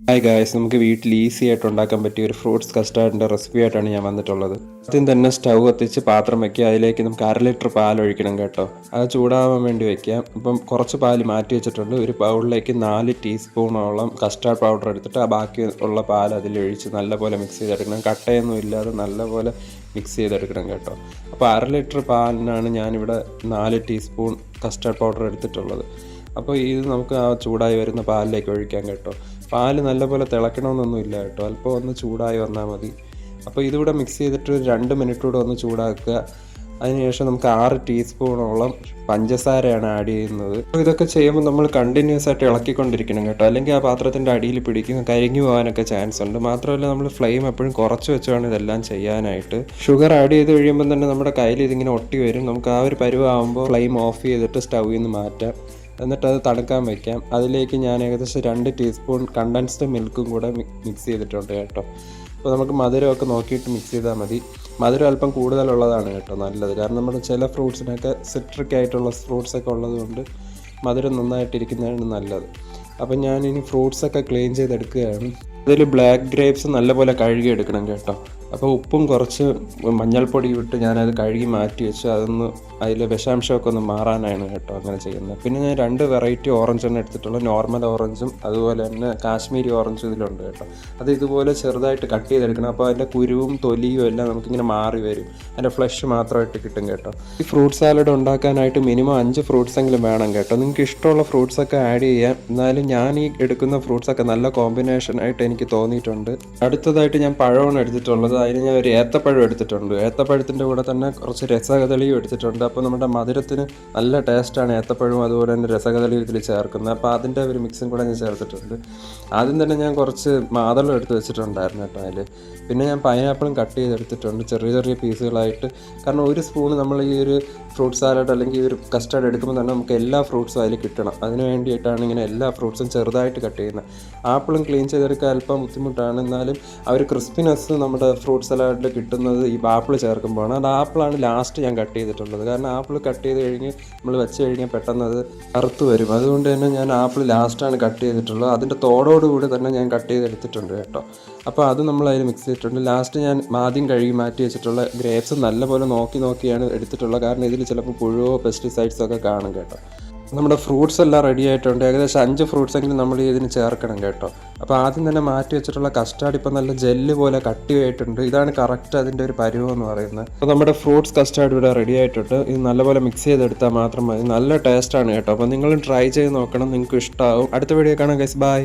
Hi guys, നമുക്ക് വീട്ടിൽ easy ആയിട്ട് ഉണ്ടാക്കാൻ പറ്റിയ ഒരു ഫ്രൂട്ട്സ് കസ്റ്റാർഡിൻ്റെ റെസിപ്പി ആയിട്ടാണ് ഞാൻ വന്നിട്ടുള്ളത്. ആദ്യം തന്നെ സ്റ്റൗ കത്തിച്ച് പാത്രം വയ്ക്കുക. അതിലേക്ക് നമുക്ക് 1/2 ലിറ്റർ പാൽ ഒഴിക്കണം കേട്ടോ. അത് ചൂടാവാൻ വേണ്ടി വയ്ക്കാം. അപ്പം കുറച്ച് പാൽ മാറ്റി വെച്ചിട്ടുണ്ട്. ഒരു ബൗളിലേക്ക് 4 ടീസ്പൂണോളം കസ്റ്റാർഡ് പൗഡർ എടുത്തിട്ട് ആ ബാക്കി ഉള്ള പാൽ അതിലൊഴിച്ച് നല്ലപോലെ മിക്സ് ചെയ്തെടുക്കണം. കട്ടയൊന്നും ഇല്ലാതെ നല്ലപോലെ മിക്സ് ചെയ്തെടുക്കണം കേട്ടോ. അപ്പോൾ 1/2 ലിറ്റർ പാലിനാണ് ഞാനിവിടെ 4 ടീസ്പൂൺ കസ്റ്റാർഡ് പൗഡർ എടുത്തിട്ടുള്ളത്. അപ്പോൾ ഇത് നമുക്ക് ആ ചൂടായി വരുന്ന പാലിലേക്ക് ഒഴിക്കാം കേട്ടോ. പാല് നല്ലപോലെ തിളയ്ക്കണമെന്നൊന്നുമില്ല കേട്ടോ, അല്പം ഒന്ന് ചൂടായി വന്നാൽ മതി. അപ്പോൾ ഇതിവിടെ മിക്സ് ചെയ്തിട്ട് ഒരു 2 മിനിറ്റ് കൂടെ ഒന്ന് ചൂടാക്കുക. അതിനുശേഷം നമുക്ക് 6 ടീസ്പൂണോളം പഞ്ചസാരയാണ് ആഡ് ചെയ്യുന്നത്. അപ്പോൾ ഇതൊക്കെ ചെയ്യുമ്പോൾ നമ്മൾ കണ്ടിന്യൂസ് ആയിട്ട് ഇളക്കിക്കൊണ്ടിരിക്കണം കേട്ടോ, അല്ലെങ്കിൽ ആ പാത്രത്തിൻ്റെ അടിയിൽ പിടിക്കും, കരിഞ്ഞു പോകാനൊക്കെ ചാൻസ് ഉണ്ട്. മാത്രമല്ല നമ്മൾ ഫ്ലെയിം എപ്പോഴും കുറച്ച് വെച്ച് വേണം ഇതെല്ലാം ചെയ്യാനായിട്ട്. ഷുഗർ ആഡ് ചെയ്ത് കഴിയുമ്പോൾ തന്നെ നമ്മുടെ കയ്യിൽ ഇതിങ്ങനെ ഒട്ടി വരും. നമുക്ക് ആ ഒരു പരുവാകുമ്പോൾ ഫ്ലെയിം ഓഫ് ചെയ്തിട്ട് സ്റ്റൗവിൽ നിന്ന് മാറ്റാം. എന്നിട്ട് അത് തണുക്കാൻ വയ്ക്കാം. അതിലേക്ക് ഞാൻ ഏകദേശം 2 ടീസ്പൂൺ കണ്ടൻസ്ഡ് മിൽക്കും കൂടെ മിക്സ് ചെയ്തിട്ടുണ്ട് കേട്ടോ. അപ്പോൾ നമുക്ക് മധുരമൊക്കെ നോക്കിയിട്ട് മിക്സ് ചെയ്താൽ മതി. മധുരം അല്പം കൂടുതലുള്ളതാണ് കേട്ടോ നല്ലത്, കാരണം നമ്മുടെ ചില ഫ്രൂട്ട്സിനൊക്കെ സിട്രിക് ആയിട്ടുള്ള ഫ്രൂട്ട്സൊക്കെ ഉള്ളതുകൊണ്ട് മധുരം നന്നായിട്ടിരിക്കുന്നതാണ് നല്ലത്. അപ്പം ഞാനിനി ഫ്രൂട്ട്സൊക്കെ ക്ലീൻ ചെയ്തെടുക്കുകയാണ്. അതിൽ ബ്ലാക്ക് ഗ്രേപ്സ് നല്ലപോലെ കഴുകി എടുക്കണം കേട്ടോ. അപ്പോൾ ഉപ്പും കുറച്ച് മഞ്ഞൾപ്പൊടി ഇട്ട് ഞാനത് കഴുകി മാറ്റി വെച്ച് അതൊന്ന് അതിൽ വിഷാംശമൊക്കെ ഒന്ന് മാറാനാണ് കേട്ടോ അങ്ങനെ ചെയ്യുന്നത്. പിന്നെ ഞാൻ 2 വെറൈറ്റി ഓറഞ്ചാണ് എടുത്തിട്ടുള്ളത്. നോർമൽ ഓറഞ്ചും അതുപോലെ തന്നെ കാശ്മീരി ഓറഞ്ചും ഇതിലുണ്ട് കേട്ടോ. അത് ഇതുപോലെ ചെറുതായിട്ട് കട്ട് ചെയ്തെടുക്കണം. അപ്പോൾ അതിൻ്റെ കുരുവും തൊലിയും എല്ലാം നമുക്കിങ്ങനെ മാറി വരും. അതിൻ്റെ ഫ്ലഷ് മാത്രമായിട്ട് കിട്ടും കേട്ടോ. ഈ ഫ്രൂട്ട് സാലഡ് ഉണ്ടാക്കാനായിട്ട് മിനിമം 5 ഫ്രൂട്ട്സ് എങ്കിലും വേണം കേട്ടോ. നിങ്ങൾക്ക് ഇഷ്ടമുള്ള ഫ്രൂട്ട്സൊക്കെ ആഡ് ചെയ്യാം. എന്നാലും ഞാൻ ഈ എടുക്കുന്ന ഫ്രൂട്ട്സൊക്കെ നല്ല കോമ്പിനേഷനായിട്ട് എനിക്ക് തോന്നിയിട്ടുണ്ട്. അടുത്തതായിട്ട് ഞാൻ പഴമാണ് എടുത്തിട്ടുള്ളത്. അതിന് ഞാൻ ഒരു ഏത്തപ്പഴം എടുത്തിട്ടുണ്ട്. ഏത്തപ്പഴത്തിൻ്റെ കൂടെ തന്നെ കുറച്ച് രസകദളിയും എടുത്തിട്ടുണ്ട്. അപ്പോൾ നമ്മുടെ മധുരത്തിന് നല്ല ടേസ്റ്റാണ് ഏത്തപ്പഴവും അതുപോലെ തന്നെ രസകദളിയും ഇതിൽ ചേർക്കുന്നത്. അപ്പോൾ അതിൻ്റെ ഒരു മിക്സും കൂടെ ഞാൻ ചേർത്തിട്ടുണ്ട്. ആദ്യം തന്നെ ഞാൻ കുറച്ച് മാതളം എടുത്ത് വെച്ചിട്ടുണ്ടായിരുന്നു കേട്ടോ അതിൽ. പിന്നെ ഞാൻ പൈനാപ്പിളും കട്ട് ചെയ്തെടുത്തിട്ടുണ്ട് ചെറിയ ചെറിയ പീസുകളായിട്ട്. കാരണം ഒരു സ്പൂൺ നമ്മൾ ഈ ഒരു ഫ്രൂട്ട് സാലഡ് അല്ലെങ്കിൽ ഒരു കസ്റ്റാർഡ് എടുക്കുമ്പോൾ തന്നെ നമുക്ക് എല്ലാ ഫ്രൂട്ട്സും അതിൽ കിട്ടണം. അതിന് വേണ്ടിയിട്ടാണ് ഇങ്ങനെ എല്ലാ ഫ്രൂട്ട്സും ചെറുതായിട്ട് കട്ട് ചെയ്യുന്നത്. ആപ്പിളും ക്ലീൻ ചെയ്തെടുക്കാൻ അല്പം ബുദ്ധിമുട്ടാണ്, എന്നാലും ആ ഒരു ക്രിസ്പിനെസ് നമ്മുടെ ഫ്രൂട്ട് സലാഡിൽ കിട്ടുന്നത് ഈ ആപ്പിൾ ചേർക്കുമ്പോഴാണ്. അത് ആപ്പിളാണ് ലാസ്റ്റ് ഞാൻ കട്ട് ചെയ്തിട്ടുള്ളത്. കാരണം ആപ്പിൾ കട്ട് ചെയ്ത് കഴിഞ്ഞ് നമ്മൾ വെച്ച് കഴിഞ്ഞാൽ പെട്ടെന്ന് അത് കറുത്ത് വരും. അതുകൊണ്ട് തന്നെ ഞാൻ ആപ്പിൾ ലാസ്റ്റാണ് കട്ട് ചെയ്തിട്ടുള്ളത്. അതിൻ്റെ തോടോടുകൂടി തന്നെ ഞാൻ കട്ട് ചെയ്തെടുത്തിട്ടുണ്ട് കേട്ടോ. അപ്പോൾ അത് നമ്മൾ അതിൽ മിക്സ് ചെയ്തിട്ടുണ്ട്. ലാസ്റ്റ് ഞാൻ ആദ്യം കഴുകി മാറ്റി വെച്ചിട്ടുള്ള ഗ്രേപ്സ് നല്ലപോലെ നോക്കിയാണ് എടുത്തിട്ടുള്ളത്. കാരണം ഇതിൽ ചിലപ്പോൾ പുഴുവോ പെസ്റ്റിസൈഡ്സോ ഒക്കെ കാണും കേട്ടോ. നമ്മുടെ ഫ്രൂട്ട്സ് എല്ലാം റെഡി ആയിട്ടുണ്ട്. ഏകദേശം 5 ഫ്രൂട്ട്സെങ്കിലും നമ്മൾ ഇതിന് ചേർക്കണം കേട്ടോ. അപ്പോൾ ആദ്യം തന്നെ മാറ്റി വെച്ചിട്ടുള്ള കസ്റ്റാർഡ് ഇപ്പോൾ നല്ല ജെല്ല് പോലെ കട്ടിയായിട്ടുണ്ട്. ഇതാണ് കറക്റ്റ് അതിൻ്റെ ഒരു പരുവം എന്ന് പറയുന്നത്. അപ്പോൾ നമ്മുടെ ഫ്രൂട്ട്സ് കസ്റ്റാർഡ് ഇവിടെ റെഡി ആയിട്ടുണ്ട്. ഇത് നല്ലപോലെ മിക്സ് ചെയ്തെടുത്താൽ മാത്രം മതി. നല്ല ടേസ്റ്റാണ് കേട്ടോ. അപ്പോൾ നിങ്ങളും ട്രൈ ചെയ്ത് നോക്കണം, നിങ്ങൾക്ക് ഇഷ്ടമാവും. അടുത്ത വീഡിയോ കാണാം ഗൈസ്, ബൈ.